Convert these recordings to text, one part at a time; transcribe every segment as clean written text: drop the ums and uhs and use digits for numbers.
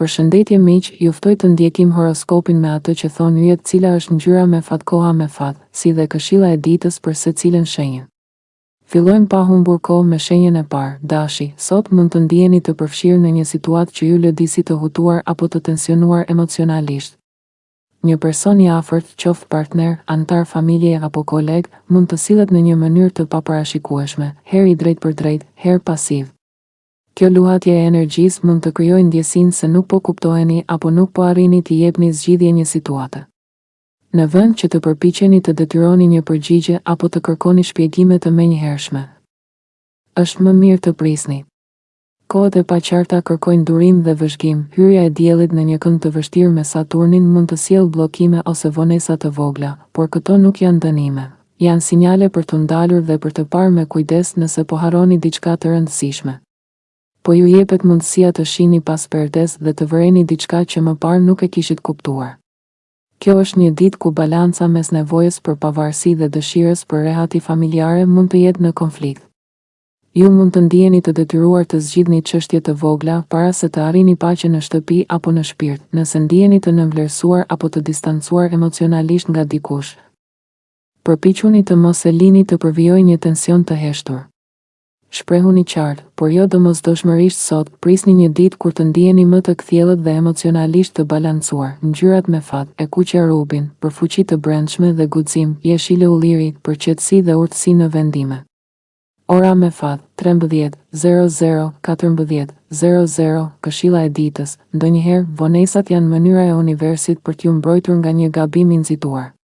Përshëndetje miq, ju ftoj të ndjekim horoskopin me atë që thonë yjet, cila është ngjyra me fat, koha me fat, si dhe këshilla e ditës për secilën shenjë. Fillojmë pa humbur kohë me shenjën e parë. Dashi, sot mund të ndiheni të përfshirë në një situatë që ju lëdisi të hutuar apo të tensionuar emocionalisht. Një person i afërt, qoftë partner, antar familje apo koleg, mund të sillet në një mënyrë të paparashikueshme, herë i drejt për drejt, herë pasiv. Kjo luhatje e energjisë mund të krijojë ndjesinë se nuk po kuptoheni apo nuk po arrini të jepni zgjidhje një situate. Në vend që të përpiqeni të detyroni një përgjigje apo të kërkoni shpjegime të menjëhershme, është më mirë të prisni. Kohët e paqarta kërkojnë durim dhe vëzhgim. Hyrja e diellit në një kënd të vështirë me Saturnin mund të sjellë bllokime ose vonesa të vogla, por këto nuk janë dënime. Janë sinjale për të ndalur dhe për të parë me kujdes nëse po harroni diçka të rëndësishme. Po ju jepet mundësia të shihni pas perdes dhe të vëreni diçka që më parë nuk e kishit kuptuar. Kjo është një ditë ku balanca mes nevojës për pavarësi dhe dëshirës për rehati familjare mund të jetë në konflikt. Ju mund të ndiheni të detyruar të zgjidhni çështje të vogla para se të arrini paqen në shtëpi apo në shpirt, nëse ndiheni të nënvlerësuar apo të distancuar emocionalisht nga dikush. Përpiquni të mos e lini të përvijojë një tension të heshtur. Shprehuni qartë, por jo domosdoshmërisht sot. Prisni një ditë kur të ndiheni më të kthjellët dhe emocionalisht të balancuar. Ngjyrat me fat: e kuqe rubin, për fuqi të brendshme dhe guxim; jeshile ulliri, për qetësi dhe urtësi në vendime. Ora me fat: 13:00, 14:00. Këshilla e ditës: ndonjëherë vonesat janë mënyra e universit për t'ju mbrojtur nga një gabim i nxituar.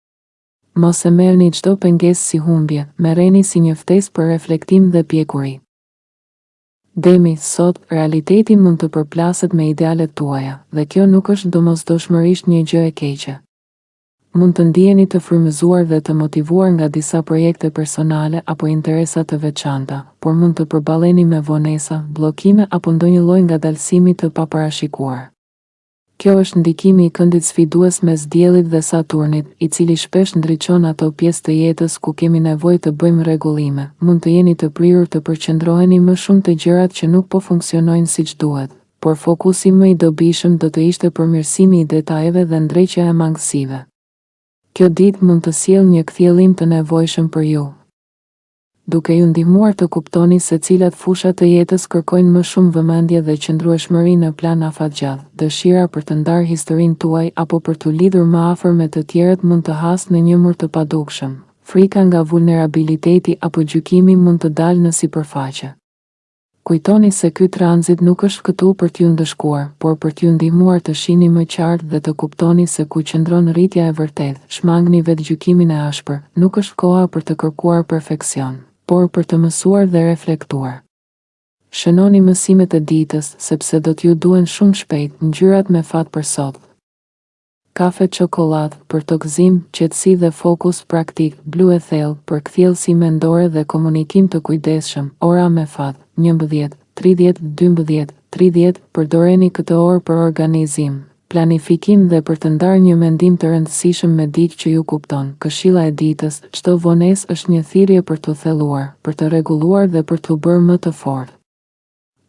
Mos e merrni çdo pengesë si humbje, merreni si një ftesë për reflektim dhe pjekuri. Demi, sot, realiteti mund të përplaset me idealet tuaja, dhe kjo nuk është domosdoshmërisht një gjë e keqe. Mund të ndiheni të frymëzuar dhe të motivuar nga disa projekte personale apo interesa të veçanta, por mund të përballeni me vonesa, bllokime apo ndonjë lloj ngadalësimi të paparashikuar. Kjo është ndikimi i këndit sfidues mes diellit dhe Saturnit, i cili shpesh ndriçon ato pjesë të jetës ku kemi nevojë të bëjmë rregullime. Mund të jeni të prirur të përqendroheni më shumë te gjërat që nuk po funksionojnë siç duhet, por fokusi më i dobishëm do të ishte përmirësimi i detajeve dhe ndreqja e mangësive. Kjo ditë mund të sjellë një kthjellim të nevojshëm për ju, duke ju ndihmuar të kuptoni se cilat fusha të jetës kërkojnë më shumë vëmendje dhe qëndrueshmëri në plan afatgjat. Dëshira për të ndarë historinë tuaj apo për t'u lidhur më afër me të tjerët mund të hasë në një mur të padukshëm. Frika nga vulnerabiliteti apo gjykimi mund të dalë në sipërfaqe. Kujtoni se ky tranzit nuk është këtu për t'ju ndëshkuar, por për t'ju ndihmuar të shihni më qartë dhe të kuptoni se ku qëndron rritja e vërtetë. Shmangni vetgjykimin e ashpër. Nuk është koha për të kërkuar perfeksion, por për të mësuar dhe reflektuar. Shënoni mësimet e ditës, sepse do t'ju duhen shumë shpejt. Ngjyrat me fat për sot: kafe çokoladë, për të gëzim, qetësi dhe fokus praktik; blu e thellë, për kthjellësi mendore dhe komunikim të kujdesshëm. Ora me fat: 11:30, 12:30. Përdoreni këtë orë për organizim, planifikim dhe për të ndarë një mendim të rëndësishëm me dikë që ju kupton. Këshilla e ditës: çdo vonesë është një thirrje për t'u thelluar, për të rregulluar dhe për t'u bërë më të fortë.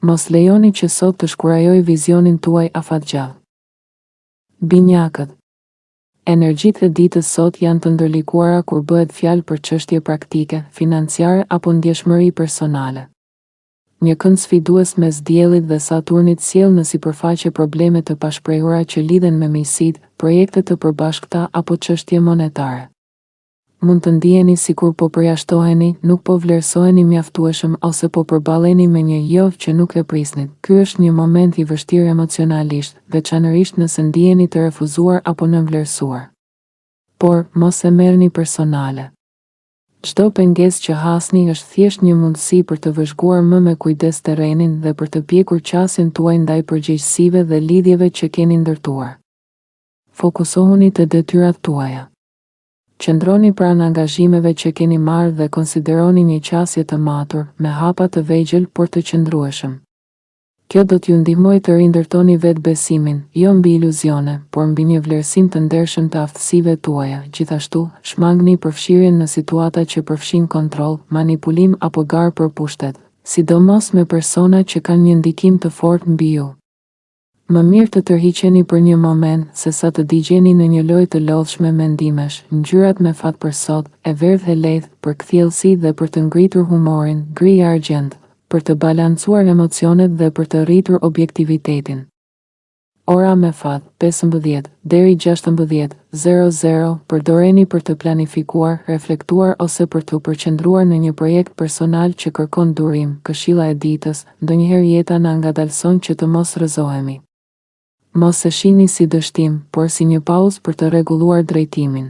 Mos lejoni që sot të shkurajojë vizionin tuaj afatgjat. Binjakët. Energjitë e ditës sot janë të ndërlikuara kur bëhet fjalë për çështje praktike, financiare apo ndjeshmëri personale. Një kënd sfidues mes diellit dhe Saturnit sjell në sipërfaqe probleme të pashprehura që lidhen me miqësitë, projekte të përbashkëta apo çështje monetare. Mund të ndiheni sikur po përjashtoheni, nuk po vlerësoheni mjaftueshëm ose po përballeni me një jo që nuk e prisnit. Ky është një moment i vështirë emocionalisht, veçanërisht nëse ndiheni të refuzuar apo nënvlerësuar. Por mos e merrni personale. Çdo pengesë që hasni është thjesht një mundësi për të vëzhguar më me kujdes terrenin dhe për të pjekur qasjen tuaj ndaj përgjegjësive dhe lidhjeve që keni ndërtuar. Fokusohuni te detyrat tuaja. Qëndroni pranë angazhimeve që keni marrë dhe konsideroni një qasje të matur, me hapa të vegjël por të qëndrueshëm. Kjo do t'ju ndihmojë të rindërtoni vetbesimin, jo mbi iluzione, por mbi një vlerësim të ndershëm të aftësive tuaja. Gjithashtu, shmangni përfshirjen në situata që përfshin kontroll, manipulim apo garë për pushtet, sidomos me persona që kanë një ndikim të fortë mbi ju. Më mirë të tërhiqeni për një moment, se sa të digjeni në një lojë të lodhshme mendimesh. Ngjyrat me fat për sot, e verdhë e lehtë, për kthjellësi dhe për të ngritur humorin, gri argjend, për të balancuar emocionet dhe për të rritur objektivitetin. Ora me fat, 15 deri 16:00, përdoreni për të planifikuar, reflektuar ose për të përqendruar në një projekt personal që kërkon durim. Këshilla e ditës, ndonjëherë jeta na ngadalson që të mos rrëzohemi. Mos e shihni si dështim, por si një pauzë për të rregulluar drejtimin.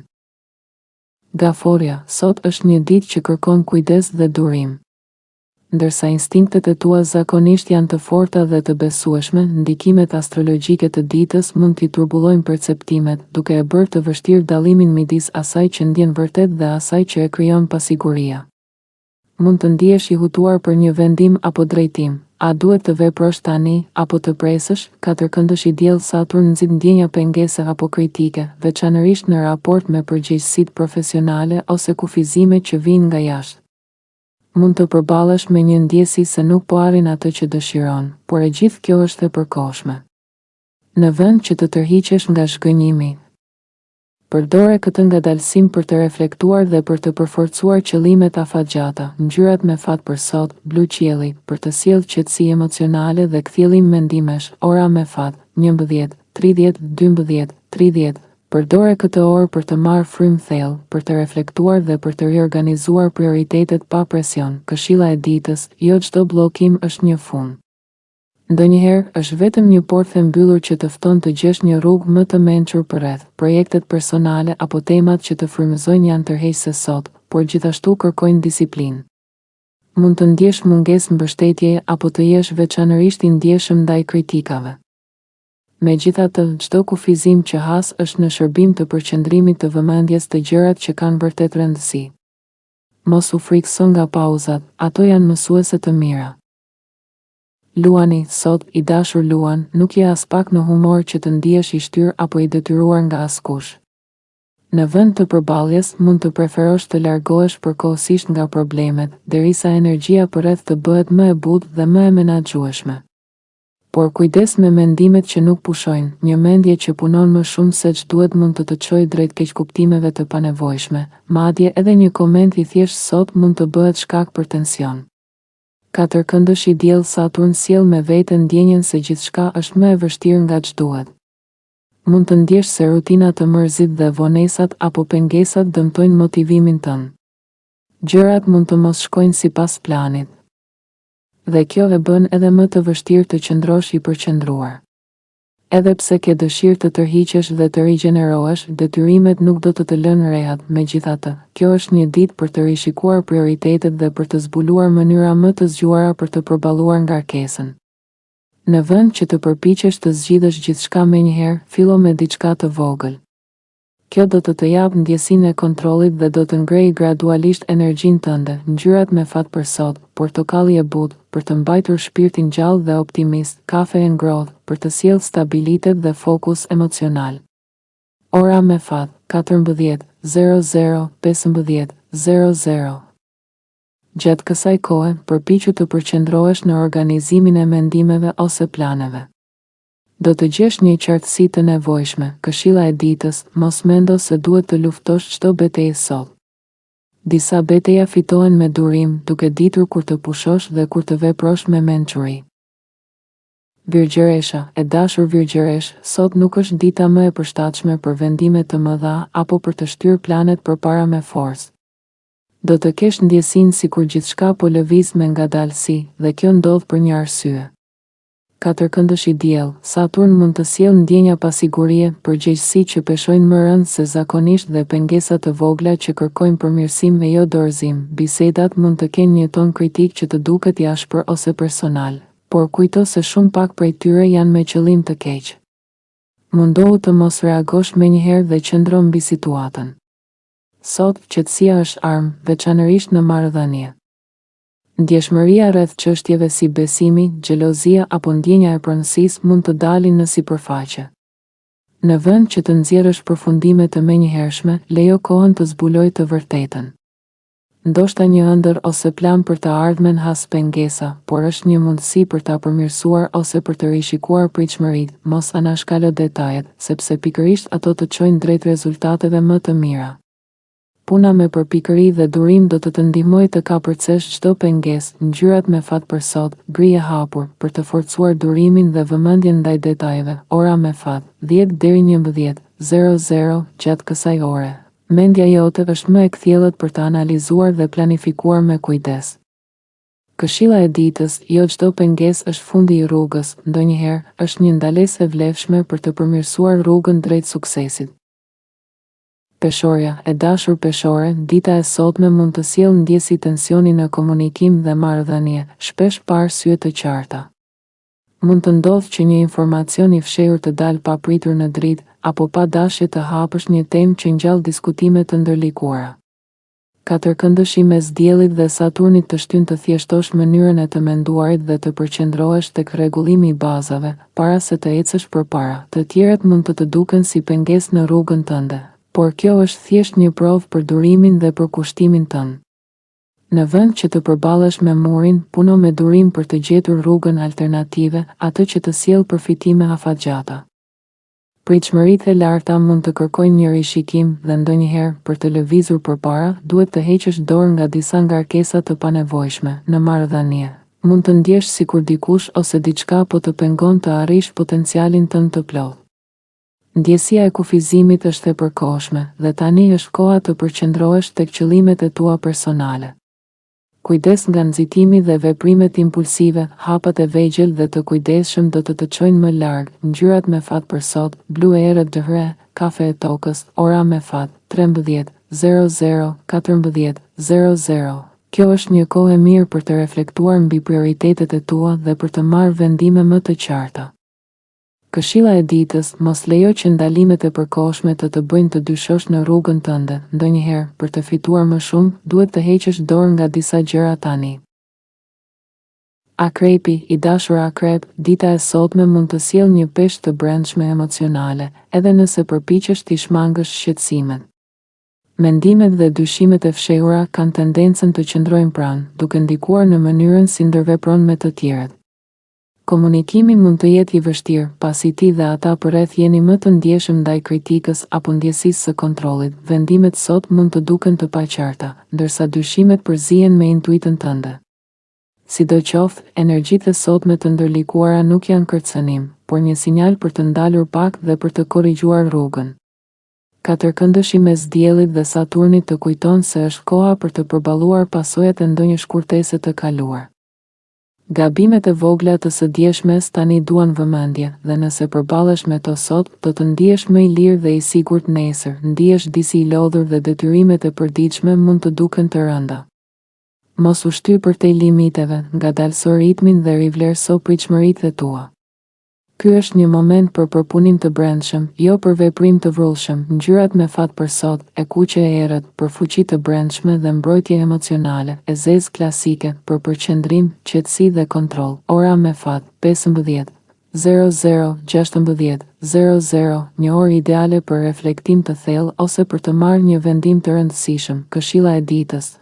Gaforja, sot është një ditë që kërkon kujdes dhe durim. Ndërsa instinktet e tua zakonisht janë të forta dhe të besueshme, ndikimet astrologjike të ditës mund t'i turbullojnë perceptimet, duke e bërë të vështirë dallimin midis asaj që ndjen vërtet dhe asaj që e krijon pasiguria. Mund të ndihesh i hutuar për një vendim apo drejtim. A duhet të veprosh tani, apo të presësh? Katërkëndësh i diell Saturn nxit ndjenja pengese apo kritike, veçanërisht në raport me përgjegjësitë profesionale ose kufizime që vijnë nga jashtë. Mund të përballesh me një ndjesi se nuk po arrin atë që dëshiron, por e gjithë kjo është e përkohshme. Në vend që të tërhiqesh nga zhgënjimi, përdore këtë ngadalësim për të reflektuar dhe për të përforcuar qëllimet afatgjata. Ngjyrat me fat për sot, blu qielli, për të sjellë qetësi emocionale dhe kthjellim mendimesh. Ora me fat, 11:30, 12:30. Përdore këtë orë për të marrë frymë thellë, për të reflektuar dhe për të riorganizuar prioritetet pa presion. Këshilla e ditës, jo çdo bllokim është një fund. Ndonjëherë është vetëm një portë e mbyllur që të fton të gjesh një rrugë më të mençur përreth. Projektet personale apo temat që të frymëzojnë janë tërheqëse sot, por gjithashtu kërkojnë disiplinë. Mund të ndjesh mungesë mbështetjeje apo të jesh veçanërisht i ndjeshëm ndaj kritikave. Megjithatë, çdo kufizim që has është në shërbim të përqendrimit të vëmendjes të gjërat që kanë vërtet rëndësi. Mos u frikëso nga pauzat, ato janë mësuese të mira. Luani, sot, i dashur Luan, nuk je as pak në humor që të ndihesh i shtyr apo i detyruar nga askush. Në vend të përballjes, mund të preferosh të largohesh përkohësisht nga problemet, derisa energjia përreth të bëhet më e butë dhe më e menaxhueshme. Por kujdes me mendimet që nuk pushojnë. Një mendje që punon më shumë se ç'duhet mund të të çojë drejt keqkuptimeve të panevojshme. Madje edhe një koment i thjeshtë sot mund të bëhet shkak për tension. Katërkëndësh i diell Saturn sjell me vete ndjenjen se gjithçka është më e vështirë nga ç'duhet. Mund të ndjesh se rutina të mërzit dhe vonesat apo pengesat dëmtojnë motivimin tënd. Gjërat mund të mos shkojnë sipas planit. Dhe kjo e bën edhe më të vështirë të qëndrosh i përqendruar. Edhe pse ke dëshirë të tërhiqesh dhe të rigjenerohesh, detyrimet nuk do të lënë rehat. Megjithatë, kjo është një ditë për të rishikuar prioritetet dhe për të zbuluar mënyra më të zgjuara për të përballuar ngarkesën. Në vend që të përpiqesh të zgjidhësh gjithçka menjëherë, fillo me diçka të vogël. Kjo do të japë ndjesinë e kontrollit dhe do të ngrejë gradualisht energjinë tënde. Ngjyrat me fat për sot, portokalli e butë, për të mbajtur shpirtin gjallë dhe optimist. Kafe e ngrohtë, për të sjellë stabilitet dhe fokus emocional. Ora me fat, 14:00, 15:00. Gjatë kësaj kohe, përpiqu të përqendrohesh në organizimin e mendimeve ose planeve. Do të gjesh një qartësi të nevojshme. Këshilla e ditës, mos mendo se duhet të luftosh çdo betejë sot. Disa betejë fitohen me durim, duke ditur kur të pushosh dhe kur të veprosh me mençuri. Virgjëresha, e dashur Virgjëresh, sot nuk është dita më e përshtatshme për vendime të mëdha apo për të shtyrë planet përpara me forcë. Do të kesh ndjesinë sikur gjithçka po lëviz me ngadalësi, dhe kjo ndodh për një arsye. Katërkëndësh i diell, Saturn mund të sjellë ndjenja pasigurie, përgjegjësi që peshojnë më rënd se zakonisht dhe pengesa të vogla që kërkojnë përmirësim e jo dorëzim. Bisedat mund të kenë një ton kritik që të duket i ashpër ose personal, por kujto se shumë pak prej tyre janë me qëllim të keq. Mundohu të mos reagosh menjëherë dhe qëndro mbi situatën. Sot, qetësia është armë, veçanërisht në marrëdhënie. Ndjeshmëria rreth çështjeve si besimi, xhelozia apo ndjenja e pronësisë mund të dalin në sipërfaqe. Në vend që të nxjerrësh përfundime të menjëhershme, lejo kohën të zbulojë të vërtetën. Ndoshta një ëndër ose plan për të ardhmen has pengesa, por është një mundësi për ta përmirësuar ose për të rishikuar pritshmëritë, mos anashkalo detajet, sepse pikërisht ato të çojnë drejt rezultateve më të mira. Puna me përpikëri dhe durim do të ndihmojë të kapërcesh çdo pengesë, ngjyrat me fat për sot, gri e hapur, për të forcuar durimin dhe vëmendjen ndaj detajeve. Ora me fat, 10 deri 11:00 gjatë kësaj ore. Mendja jote është më e kthjellët për të analizuar dhe planifikuar me kujdes. Këshilla e ditës, jo çdo pengesë është fundi i rrugës, ndonjëherë është një ndalesë e vlefshme për të përmirësuar rrugën drejt suksesit. Peshorja, e dashur peshore, dita e sotme mund të sjellë ndjesi tensioni në komunikim dhe marrëdhënie, shpesh pa arsye të qarta. Mund të ndodhë që një informacion i fshehur të dalë pa pritur në dritë, apo pa dashje të hapësh një temë që ngjall diskutime të ndërlikuara. Katërkëndëshi mes diellit dhe Saturnit të shtyn të thjeshtosh mënyrën e të menduarit dhe të përqendrohesh tek rregullimi i bazave, para se të ecësh përpara. Të tjerët mund të duken si pengesë në rrugën tënde, por kjo është thjesht një provë për durimin dhe për kushtimin tënd. Në vend që të përballesh me murin, puno me durim për të gjetur rrugën alternative, atë që të sjellë përfitime afatgjata. Pritshmëritë e larta mund të kërkojnë një rishikim dhe ndonjëherë, për të lëvizur përpara, duhet të heqësh dorë nga disa ngarkesa të panevojshme. Në marrëdhënie, mund të ndjesh sikur dikush ose diçka po të pengon të arrish potencialin tënd të plotë. Ndjesia e kufizimit është e përkohshme dhe tani është koha të përqendrohesh tek qëllimet e tua personale. Kujdes nga nxitimi dhe veprimet impulsive, hapat e vegjël dhe të kujdesshëm do të çojnë më larg. Ngjyrat me fat për sot, blu e errët dëhre, kafe e tokës. Ora me fat, 13:00, 14:00. Kjo është një kohë e mirë për të reflektuar mbi prioritetet e tua dhe për të marrë vendime më të qarta. Këshilla e ditës, mos lejo që ndalimet e përkohshme të bëjnë të dyshosh në rrugën tënde. Ndonjëherë, për të fituar më shumë, duhet të heqësh dorë nga disa gjëra tani. Akrepi, i dashur akrep, dita e sotme mund të sjellë një peshë të brendshme emocionale, edhe nëse përpiqesh të shmangësh shqetësimet. Mendimet dhe dyshimet e fshehura kanë tendencën të qëndrojnë pranë, duke ndikuar në mënyrën si ndërvepron me të tjerët. Komunikimi mund të jetë i vështirë, pasi ti dhe ata përreth jeni më të ndjeshëm ndaj kritikës apo ndjesisë së kontrollit. Vendimet sot mund të duken të paqarta, ndërsa dyshimet përzihen me intuitën tënde. Sidoqoftë, energjitë e sotme të ndërlikuara nuk janë kërcënim, por një sinjal për të ndalur pak dhe për të korrigjuar rrugën. Katërkëndëshi mes diellit dhe Saturnit të kujton se është koha për të përballuar pasojat e ndonjë shkurtese të kaluar. Gabimet e vogla të së djeshmes tani duan vëmendje, dhe nëse përballesh me to sot, do të ndihesh më i lirë dhe i sigurt nesër. Ndihesh disi i lodhur dhe detyrimet e përditshme mund të duken të rënda. Mos u shty përtej limiteve, ngadalëso ritmin dhe rivlerëso pritshmëritë e tua. Ky është një moment për përpunim të brendshëm, jo për veprim të vrullshëm. Ngjyrat me fat për sot, e kuqe e errët, për fuqi të brendshme dhe mbrojtje emocionale. E zezë klasike, për përqendrim, qetësi dhe kontroll. Ora me fat, 15:00, 16:00, një orë ideale për reflektim të thellë ose për të marrë një vendim të rëndësishëm. Këshilla e ditës.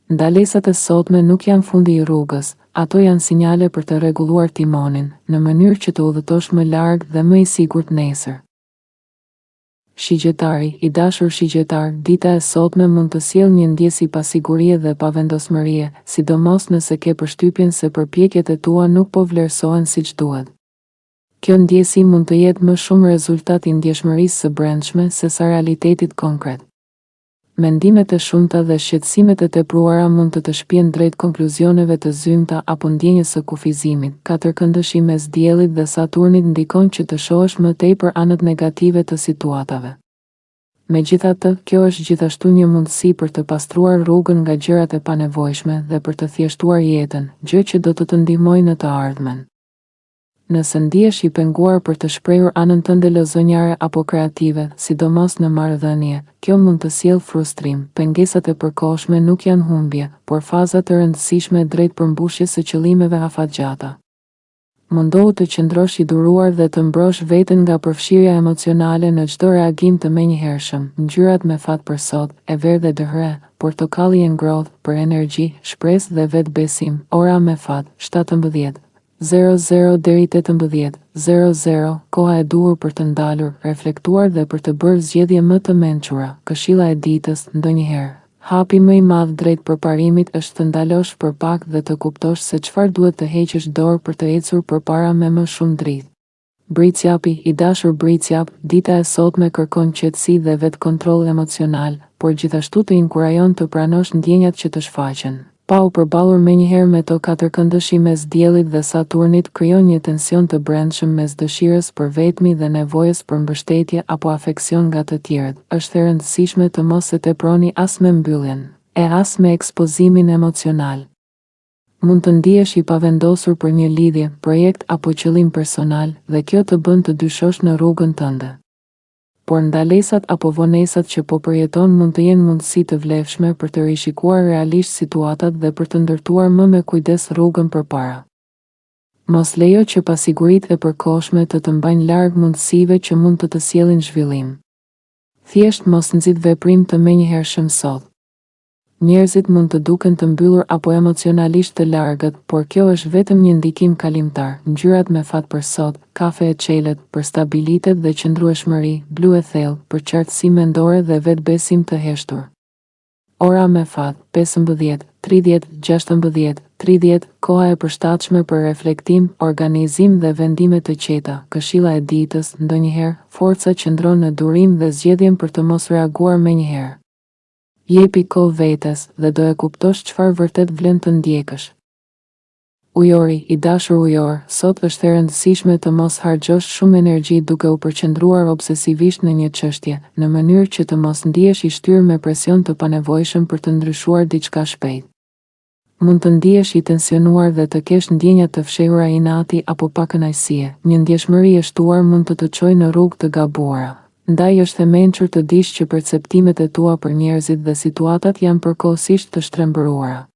Ndalesat e sotme nuk janë fundi i rrugës, ato janë sinjale për të rregulluar timonin, në mënyrë që të udhëtosh më larg dhe më i sigurt nesër. Shigjetari, i dashur shigjetar, dita e sotme mund të sjellë një ndjesë pasigurie dhe pavendosmërie, sidomos nëse ke përshtypjen se përpjekjet e tua nuk po vlerësohen siç duhet. Kjo ndjesi mund të jetë më shumë rezultat i ndjeshmërisë së brendshme se sa realitetit konkret. Mendimet e shumta dhe shqetësimet e tepruara mund të shpjen drejt konkluzioneve të zymta apo ndjenjës së kufizimit. Katërkëndëshi mes diellit dhe Saturnit ndikon që të shohësh më tepër anët negative të situatave. Megjithatë, kjo është gjithashtu një mundësi për të pastruar rrugën nga gjërat e panevojshme dhe për të thjeshtuar jetën, gjë që do të të ndihmojë në të ardhmen. Nëse ndihesh i penguar për të shprehur anën tënde lozonjare apo kreative, sidomos në marrëdhënie, kjo mund të sjellë frustrim. Pengesat e përkohshme nuk janë humbje, por faza të rëndësishme drejt përmbushjes së qëllimeve afatgjata. Mundohu të qëndrosh i duruar dhe të mbrosh veten nga përfshirja emocionale në çdo reagim të menjëhershëm. Ngjyrat me fat për sot: e verdhë dhe hre, portokalli e ngrohtë për energji, shpresë dhe vetbesim. Ora me fat: 17:00 deri 18:00. Koha e duhur për të ndalur, reflektuar dhe për të bërë zgjedhje më të mençura. Këshilla e ditës: ndonjëherë hapi më i madh drejt përparimit është të ndalosh për pak dhe të kuptosh se çfarë duhet të heqësh dorë për të ecur përpara me më shumë dritë. Bricjapi, i dashur bricjap, dita e sotme kërkon qetësi dhe vetkontroll emocional, por gjithashtu të inkurajon të pranosh ndjenjat që të shfaqen. Pa u përballur menjëherë me to katërkëndëshi mes Diellit dhe Saturnit krijon një tension të brendshëm mes dëshirës për vetmi dhe nevojës për mbështetje apo afeksion nga të tjerët. Është e rëndësishme të mos e teproni as me mbylljen, e as me ekspozimin emocional. Mund të ndihesh i pavendosur për një lidhje, projekt apo qëllim personal dhe kjo të bën të dyshosh në rrugën tënde. Por ndalesat apo vonesat që po përjeton mund të jenë mundësi të vlefshme për të rishikuar realisht situatat dhe për të ndërtuar më me kujdes rrugën përpara. Mos lejo që pasiguritë e përkohshme të mbajnë larg mundësive që mund të sjellin zhvillim. Thjesht mos nxit veprim të menjëhershëm sot. Njerëzit mund të duken të mbyllur apo emocionalisht të largët, por kjo është vetëm një ndikim kalimtar. Ngjyrat me fat për sot: kafe e qelet, për stabilitet dhe qëndrueshmëri, blu e thellë, për qartësi mendore dhe vetbesim të heshtur. Ora me fat: 15:30, 16:30, koha e përshtatshme për reflektim, organizim dhe vendime të qeta. Këshilla e ditës: ndonjëherë forca qëndron në durim dhe zgjedhjen për të mos reaguar menjëherë. Jepi kohë vetes dhe do e kuptosh çfarë vërtet vlen të ndjekësh. Ujori, i dashur ujor, sot është e rëndësishme të mos harxhosh shumë energji duke u përqendruar obsesivisht në një çështje, në mënyrë që të mos ndihesh i shtyrë me presion të panevojshëm për të ndryshuar diçka shpejt. Mund të ndihesh i tensionuar dhe të kesh ndjenja të fshehura inati apo pakënaqësie. Një ndjeshmëri e shtuar mund të të çojë në rrugë të gabuara. Ndaj është e mençur të dish që perceptimet e tua për njerëzit dhe situatat janë përkohësisht të shtrembëruara.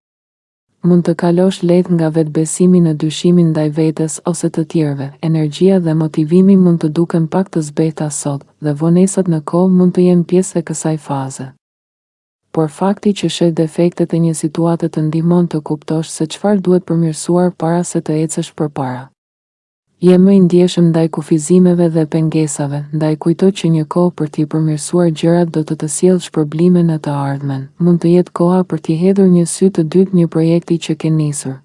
Mund të kalosh lehtë nga vetbesimi në dyshimin ndaj vetes ose të tjerëve. Energjia dhe motivimi mund të duken pak të zbehta sot, dhe vonesat në kohë mund të jenë pjesë e kësaj faze. Por fakti që sheh defektet e një situate të ndihmon të kuptosh se çfarë duhet përmirësuar para se të ecësh përpara. Je më i ndjeshëm ndaj kufizimeve dhe pengesave, ndaj kujto që një kohë për t'i përmirësuar gjërat do të sjellë shpërblime në të ardhmen. Mund të jetë koha për t'i hedhur një sy të dytë një projekti që ke nisur.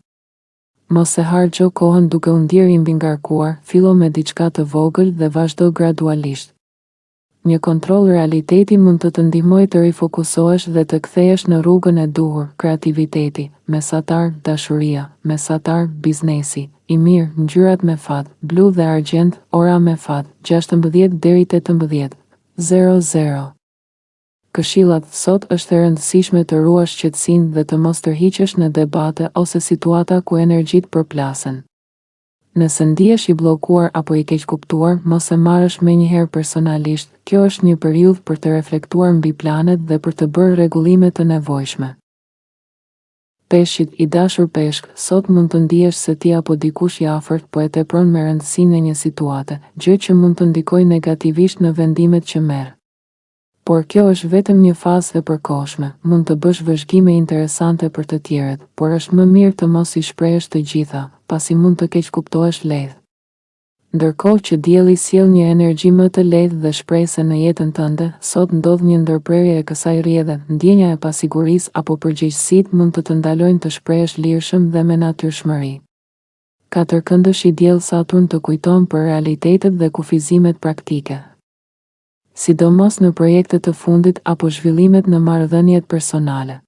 Mos e harxho kohën duke u ndier i mbingarkuar, fillo me diçka të vogël dhe vazhdo gradualisht. Një kontroll realiteti mund të ndihmojë të rifokusohesh dhe të kthehesh në rrugën e duhur. Kreativiteti, mesatar, dashuria, mesatar, biznesi. I mirë, ngjyrat me fat: blu dhe argjend. Ora me fat: 16 deri 18:00. Këshillat: sot është e rëndësishme të ruash qetësinë dhe të mos tërhiqesh në debate ose situata ku energjitë përplasen. Nëse ndihesh i bllokuar apo i keq kuptuar, mos e marrësh menjëherë personalisht. Kjo është një periudhë për të reflektuar mbi planet dhe për të bërë rregullime të nevojshme. Peshqit, i dashur peshk, sot mund të ndihesh se ti apo dikush i afërt po e tepron me rëndësinë e një situate, gjë që mund të ndikojë negativisht në vendimet që merr. Por kjo është vetëm një fazë e përkohshme. Mund të bësh vëzhgime interesante për të tjerët, por është më mirë të mos i shprehësh të gjitha, pasi mund të keq kuptohesh lehtë. Ndërkohë që dielli sjell një energji më të lehtë dhe shprehëse në jetën tënde, sot ndodh një ndërprerje e kësaj rrjedhe. Ndjenja e pasigurisë apo përgjegjësitë mund të ndalojnë të shprehesh lirshëm dhe me natyrshmëri. Katërkëndëshi diell Saturn të kujton për realitetet dhe kufizimet praktike, sidomos në projektet të fundit apo zhvillimet në marrëdhëniet personale.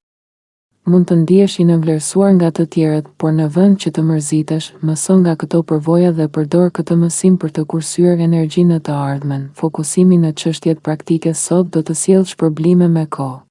Mund të ndihesh i nënvlerësuar nga të tjerët, por në vend që të mërzitesh, mëso nga këto përvoja dhe përdor këtë mësim për të kursyer energjinë në të ardhmen. Fokusimi në çështjet praktike sot do të sjellë shpërblime me kohë.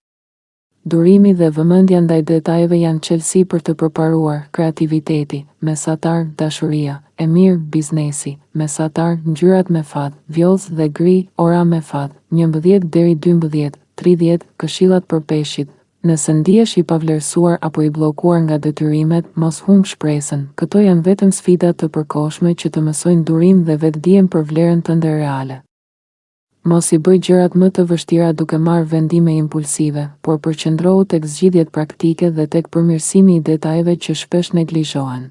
Durimi dhe vëmendja ndaj detajeve janë çelësi për të përparuar. Kreativiteti, mesatar, dashuria. E mirë, biznesi, mesatar, ngjyrat me fat: vjollcë dhe gri. Ora me fat: 11 deri 12:30. Këshillat për peshqit: Nëse ndihesh i pavlerësuar apo i bllokuar nga detyrimet, mos humb shpresën. Këto janë vetëm sfida të përkohshme që të mësojnë durim dhe vetdijen për vlerën tënde reale. Mos i bëj gjërat më të vështira duke marrë vendime impulsive, por përqendrohu tek zgjidhjet praktike dhe tek përmirësimi i detajeve që shpesh neglizhohen.